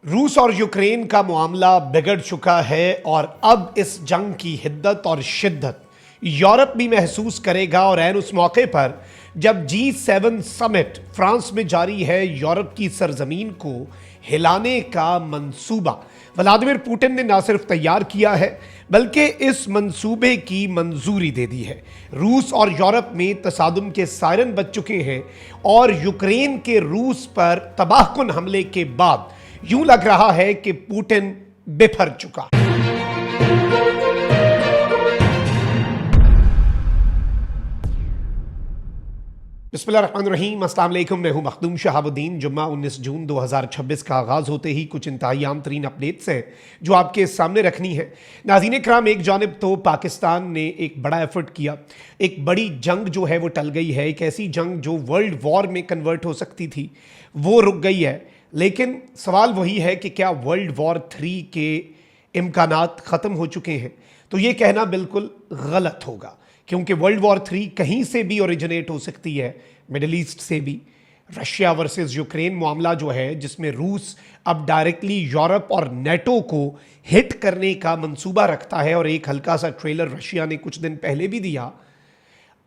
रूस और यूक्रेन का मामला बिगड़ चुका है और अब इस जंग की हिद्दत और शिद्दत यूरोप भी महसूस करेगा। और ऐन उस मौके पर जब G7 समिट फ्रांस में जारी है, यूरोप की सरजमीन को हिलाने का मंसूबा व्लादिमीर पुतिन ने न सिर्फ तैयार किया है बल्कि इस मंसूबे की मंजूरी दे दी है। रूस और यूरोप में तसादुम के सायरन बज चुके हैं और यूक्रेन के रूस पर तबाहकुन हमले के बाद यूं लग रहा है कि पुतिन बिफर चुका। बिस्मिल्लाहिर्रहमानिर्रहीम, अस्सलाम वालेकुम। मैं हूं मखदूम शहाबुद्दीन। जुम्मा 19 जून 2026 का आगाज़ होते ही कुछ इंतहाई आम तरीन अपडेट्स हैं जो आपके सामने रखनी है। नाज़रीन कराम, एक जानिब तो पाकिस्तान ने एक बड़ा एफर्ट किया, एक बड़ी जंग जो है वो टल गई है। एक ऐसी जंग जो वर्ल्ड वॉर में कन्वर्ट हो सकती थी वो रुक गई है। लेकिन सवाल वही है कि क्या वर्ल्ड वॉर 3 के इम्कानात ख़त्म हो चुके हैं? तो ये कहना बिल्कुल गलत होगा, क्योंकि वर्ल्ड वॉर 3 कहीं से भी ओरिजिनेट हो सकती है, मिडिल ईस्ट से भी। रशिया वर्सेस यूक्रेन मामला जो है, जिसमें रूस अब डायरेक्टली यूरोप और नेटो को हिट करने का मंसूबा रखता है, और एक हल्का सा ट्रेलर रशिया ने कुछ दिन पहले भी दिया।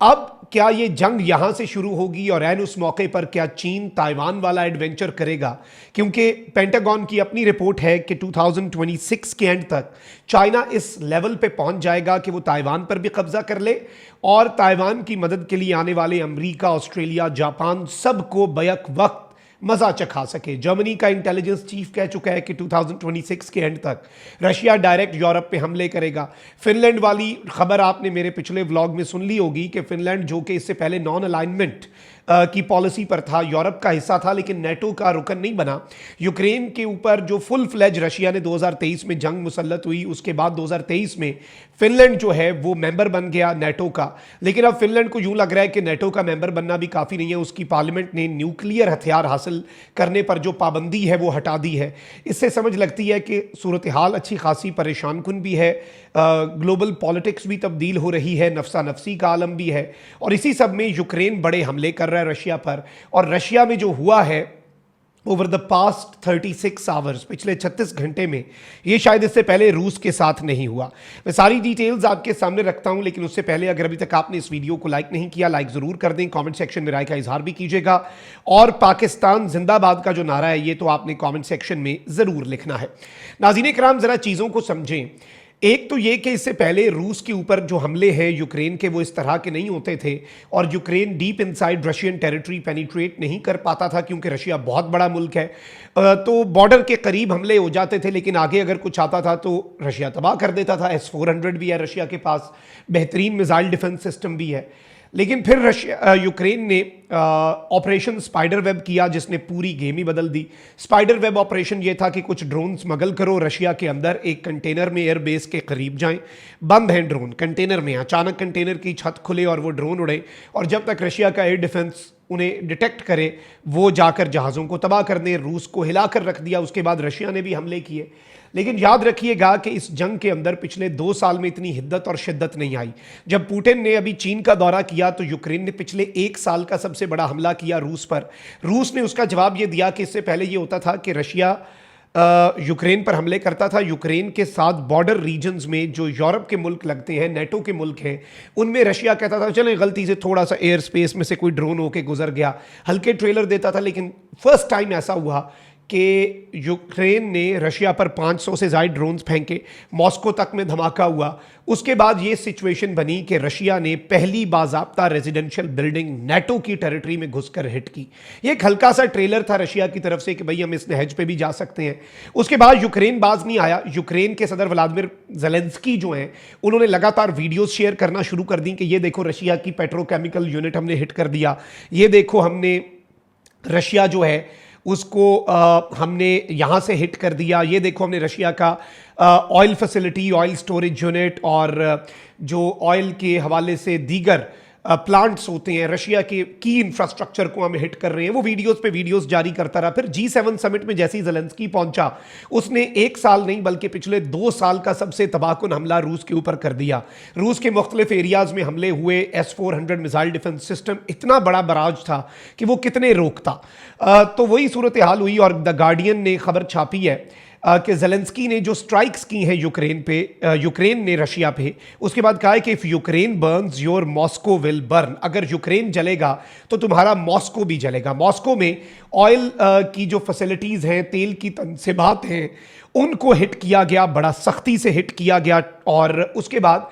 अब क्या ये जंग यहां से शुरू होगी और ऐन उस मौके पर क्या चीन ताइवान वाला एडवेंचर करेगा? क्योंकि पेंटागन की अपनी रिपोर्ट है कि 2026 के एंड तक चाइना इस लेवल पे पहुंच जाएगा कि वो ताइवान पर भी कब्जा कर ले, और ताइवान की मदद के लिए आने वाले अमेरिका, ऑस्ट्रेलिया, जापान सबको बैक वक्त मजा चखा सके। जर्मनी का इंटेलिजेंस चीफ कह चुका है कि 2026 के एंड तक रशिया डायरेक्ट यूरोप पे हमले करेगा। फिनलैंड वाली खबर आपने मेरे पिछले व्लॉग में सुन ली होगी कि फिनलैंड, जो कि इससे पहले नॉन अलाइनमेंट की पॉलिसी पर था, यूरोप का हिस्सा था लेकिन नेटो का रुकन नहीं बना। यूक्रेन के ऊपर जो फुल फ्लेज रशिया ने 2023 में जंग मुसल्लत हुई, उसके बाद 2023 में फिनलैंड जो है वो मेंबर बन गया नेटो का। लेकिन अब फिनलैंड को यूं लग रहा है कि नेटो का मेंबर बनना भी काफ़ी नहीं है। उसकी पार्लियामेंट ने न्यूक्लियर हथियार हासिल करने पर जो पाबंदी है वो हटा दी है। इससे समझ लगती है कि सूरत हाल अच्छी खासी परेशान कुन भी है, ग्लोबल पॉलिटिक्स भी तब्दील हो रही है, नफसा नफसी का आलम भी है। और इसी सब में यूक्रेन बड़े हमले कर रहा है रशिया पर, और रशिया में जो हुआ है ओवर द पास्ट 36 आवर्स, पिछले 36 घंटे में, ये शायद इससे पहले रूस के साथ नहीं हुआ। मैं सारी डिटेल्स आपके सामने रखता हूं, लेकिन उससे पहले अगर अभी तक आपने इस वीडियो को लाइक नहीं किया, लाइक ज़रूर कर दें। कमेंट सेक्शन में राय का इजहार भी कीजिएगा, और पाकिस्तान जिंदाबाद का जो नारा है ये तो आपने कमेंट सेक्शन में ज़रूर लिखना है। नाज़रीन कराम, ज़रा चीज़ों को समझें। एक तो ये कि इससे पहले रूस के ऊपर जो हमले हैं यूक्रेन के, वो इस तरह के नहीं होते थे, और Ukraine deep inside Russian territory penetrate नहीं कर पाता था, क्योंकि रशिया बहुत बड़ा मुल्क है। तो बॉर्डर के करीब हमले हो जाते थे, लेकिन आगे अगर कुछ आता था तो रशिया तबाह कर देता था। S-400 भी है रशिया के पास, बेहतरीन मिसाइल डिफेंस सिस्टम भी है। लेकिन फिर यूक्रेन ने ऑपरेशन स्पाइडर वेब किया, जिसने पूरी गेम ही बदल दी। स्पाइडर वेब ऑपरेशन ये था कि कुछ ड्रोन स्मगल करो रशिया के अंदर, एक कंटेनर में एयरबेस के करीब जाएं, बंद हैं ड्रोन कंटेनर में, अचानक कंटेनर की छत खुले और वो ड्रोन उड़े, और जब तक रशिया का एयर डिफेंस उन्हें डिटेक्ट करे वो जाकर जहाज़ों को तबाह कर दें। रूस को हिलाकर रख दिया। उसके बाद रशिया ने भी हमले किए। लेकिन याद रखिएगा कि इस जंग के अंदर पिछले 2 साल में इतनी हिद्दत और शिद्दत नहीं आई। जब पुतिन ने अभी चीन का दौरा किया तो यूक्रेन ने पिछले 1 साल का सबसे बड़ा हमला किया रूस पर। रूस ने उसका जवाब ये दिया कि इससे पहले ये होता था कि रशिया यूक्रेन पर हमले करता था। यूक्रेन के साथ बॉर्डर रीजन्स में जो यूरोप के मुल्क लगते हैं, नेटो के मुल्क हैं, उनमें रशिया कहता था चलें गलती से थोड़ा सा एयर स्पेस में से कोई ड्रोन होके गुजर गया, हल्के ट्रेलर देता था। लेकिन फर्स्ट टाइम ऐसा हुआ कि यूक्रेन ने रशिया पर 500 से ज़्यादा ड्रोन्स फेंके, मॉस्को तक में धमाका हुआ। उसके बाद ये सिचुएशन बनी कि रशिया ने पहली बाज़ाब्ता रेजिडेंशियल बिल्डिंग नेटो की टेरिटरी में घुसकर हिट की। ये एक हल्का सा ट्रेलर था रशिया की तरफ से कि भाई हम इस नहज पे भी जा सकते हैं। उसके बाद यूक्रेन बाज नहीं आया। यूक्रेन के सदर व्लादिमीर ज़ेलेंस्की जो हैं, उन्होंने लगातार वीडियोस शेयर करना शुरू कर दी कि ये देखो रशिया की पेट्रोकेमिकल यूनिट हमने हिट कर दिया, ये देखो हमने रशिया जो है उसको हमने यहाँ से हिट कर दिया, ये देखो हमने रशिया का oil facility, oil storage unit, और जो ऑयल के हवाले से दीगर प्लांट्स होते हैं, रशिया के की इंफ्रास्ट्रक्चर को हम हिट कर रहे हैं। वो वीडियोस पे वीडियोस जारी करता रहा। फिर G7 समिट में जैसे ही ज़ेलेंस्की पहुंचा, उसने 1 साल नहीं बल्कि पिछले 2 साल का सबसे तबाहकुन हमला रूस के ऊपर कर दिया। रूस के मुख्तलिफ एरियाज में हमले हुए। S-400 मिसाइल डिफेंस सिस्टम इतना बड़ा बराज था कि वो कितने रोकता। तो वही सूरत हाल हुई और द गार्डियन ने खबर छापी है कि ज़ेलेंस्की ने जो स्ट्राइक्स की हैं यूक्रेन पे, यूक्रेन ने रशिया पे, उसके बाद कहा है कि if Ukraine Burns your Moscow will burn. अगर यूक्रेन जलेगा तो तुम्हारा मॉस्को भी जलेगा। मॉस्को में ऑयल की जो फैसिलिटीज़ हैं, तेल की तनसीबात हैं, उनको हिट किया गया, बड़ा सख्ती से हिट किया गया। और उसके बाद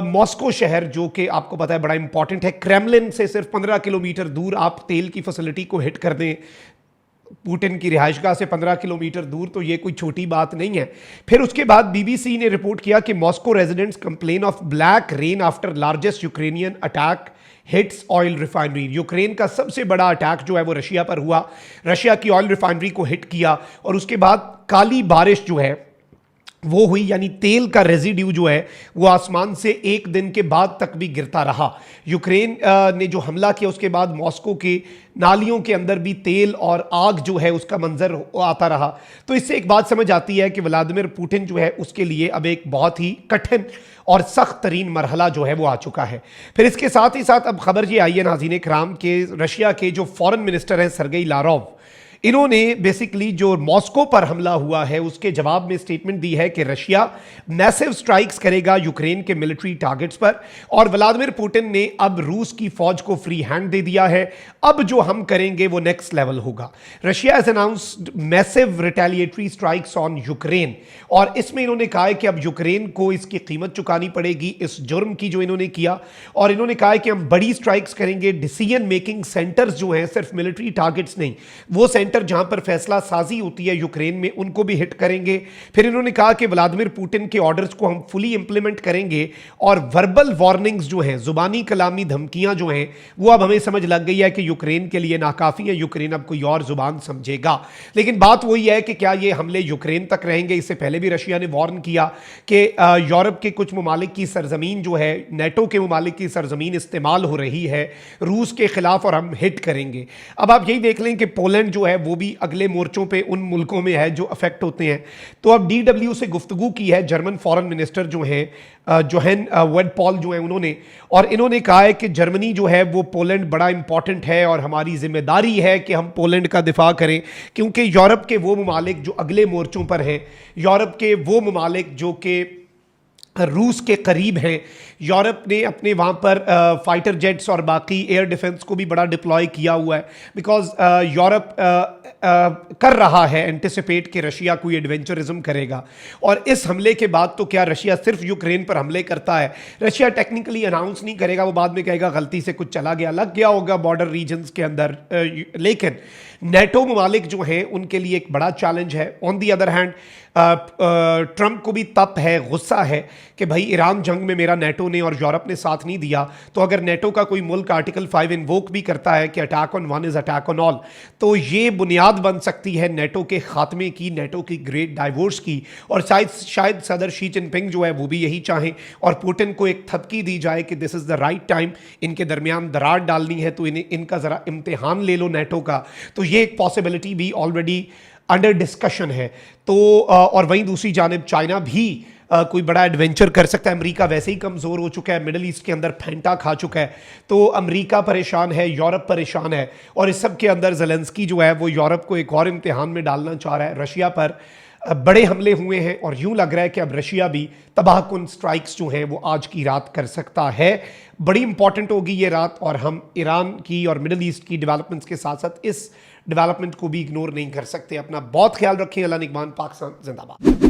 मॉस्को शहर, जो कि आपको पता है बड़ा इंपॉर्टेंट है, क्रेमलिन से सिर्फ 15 किलोमीटर दूर आप तेल की फैसिलिटी को हिट कर दें, पुतिन की रिहाइशगाह से 15 किलोमीटर दूर, तो ये कोई छोटी बात नहीं है। फिर उसके बाद बीबीसी ने रिपोर्ट किया कि Moscow residents complain of black rain after largest Ukrainian attack hits oil refinery. Ukraine का सबसे बड़ा अटैक जो है वो रशिया पर हुआ, रशिया की ऑयल रिफाइनरी को हिट किया और उसके बाद काली बारिश जो है वो हुई, यानी तेल का रेजिड्यू जो है वो आसमान से 1 दिन के बाद तक भी गिरता रहा। यूक्रेन ने जो हमला किया उसके बाद मॉस्को के नालियों के अंदर भी तेल और आग जो है उसका मंजर आता रहा। तो इससे एक बात समझ आती है कि व्लादिमीर पुतिन जो है उसके लिए अब एक बहुत ही कठिन और सख्त तरीन मरहला जो है वो आ चुका है। फिर इसके साथ ही साथ अब खबर ये आई है नाज़रीन कराम के रशिया के जो फॉरेन मिनिस्टर हैं सर्गेई लारोव, इन्होंने बेसिकली जो मॉस्को पर हमला हुआ है उसके जवाब में स्टेटमेंट दी है कि रशिया मैसिव स्ट्राइक्स करेगा यूक्रेन के मिलिट्री टारगेट्स पर और व्लादिमीर पुतिन ने अब रूस की फौज को फ्री हैंड दे दिया है। अब जो हम करेंगे वो नेक्स्ट लेवल होगा। Russia has announced massive retaliatory strikes on Ukraine और इसमें इन्होंने कहा है कि अब यूक्रेन को इसकी कीमत चुकानी पड़ेगी इस जुर्म की जो इन्होंने किया। और इन्होंने कहा है कि हम बड़ी स्ट्राइक्स करेंगे, डिसीजन मेकिंग सेंटर्स जो हैं, सिर्फ मिलिट्री टारगेट्स नहीं, वो सेंटर जहां पर फैसला साजी होती है यूक्रेन में, उनको भी हिट करेंगे। फिर इन्होंने कहा कि व्लादिमीर पुतिन के ऑर्डर्स को हम फुली इंप्लीमेंट करेंगे और वर्बल वार्निंग्स जो हैं, जुबानी कलामी धमकियां जो हैं, वो अब हमें समझ लग गई है कि यूक्रेन के लिए नाकाफी है, यूक्रेन अब कोई और जुबान समझेगा। लेकिन बात वही है कि क्या ये हमले यूक्रेन तक रहेंगे? इससे पहले भी रशिया ने वार्न किया कि यूरोप के कुछ ममालिक की सरजमीन जो है, नेटो के ममालिक की सरजमीन इस्तेमाल हो रही है रूस के खिलाफ और हम हिट करेंगे। अब आप यही देख लें कि पोलैंड जो है वो भी अगले मोर्चों पे उन मुल्कों में है जो अफेक्ट होते हैं। तो अब DW से गुफ्तगू की है जर्मन फॉरेन मिनिस्टर जो हैं जोहेन वेडपॉल जो है उन्होंने, और इन्होंने कहा है कि जर्मनी जो है वो पोलैंड बड़ा इंपॉर्टेंट है और हमारी जिम्मेदारी है कि हम पोलैंड का दिफा करें, क्योंकि यूरोप के वो ममालिक जो अगले मोर्चों पर हैं, यूरोप के वो ममालिक जो कि रूस के करीब हैं, यूरोप ने अपने वहाँ पर फाइटर जेट्स और बाकी एयर डिफेंस को भी बड़ा डिप्लॉय किया हुआ है, बिकॉज यूरोप कर रहा है एंटिसिपेट कि रशिया कोई एडवेंचरिज्म करेगा। और इस हमले के बाद तो क्या रशिया सिर्फ यूक्रेन पर हमले करता है? रशिया टेक्निकली अनाउंस नहीं करेगा, वो बाद में कहेगा गलती से कुछ चला गया, लग गया होगा बॉर्डर रीजन्स के अंदर। लेकिन नेटो ममालिक जो हैं उनके लिए एक बड़ा चैलेंज है। On the other hand Trump को भी तप है, गुस्सा है कि भाई ईरान जंग में मेरा नेटो ने और यूरोप ने साथ नहीं दिया, तो अगर नेटो का कोई मुल्क आर्टिकल 5 इन्वोक भी करता है कि attack on one is attack on all, तो ये बुनियाद बन सकती है नेटो के खात्मे की, नेटो की ग्रेट डाइवोर्स की। और शायद सदर शी जिनपिंग जो है वो भी यही चाहें और पुतिन को एक थपकी दी जाए कि this is the right time, इनके दरमियान दरार डालनी है तो इनका ज़रा इम्तिहान ले लो नेटो का। तो ये एक पॉसिबिलिटी भी ऑलरेडी अंडर डिस्कशन है। तो और वहीं दूसरी जानिब चाइना भी कोई बड़ा एडवेंचर कर सकता है। अमेरिका वैसे ही कमज़ोर हो चुका है, मिडल ईस्ट के अंदर फेंटा खा चुका है, तो अमेरिका परेशान है, यूरोप परेशान है, और इस सब के अंदर ज़ेलेंस्की जो है वो यूरोप को एक और इम्तिहान में डालना चाह रहा है। रशिया पर बड़े हमले हुए हैं और यूं लग रहा है कि अब रशिया भी तबाहकुन स्ट्राइक्स जो हैं वो आज की रात कर सकता है। बड़ी इंपॉर्टेंट होगी ये रात, और हम ईरान की और मिडल ईस्ट की डेवलपमेंट्स के साथ साथ इस डेवलपमेंट को भी इग्नोर नहीं कर सकते। अपना बहुत ख्याल रखें। अल्लाह निगहबान। पाकिस्तान जिंदाबाद।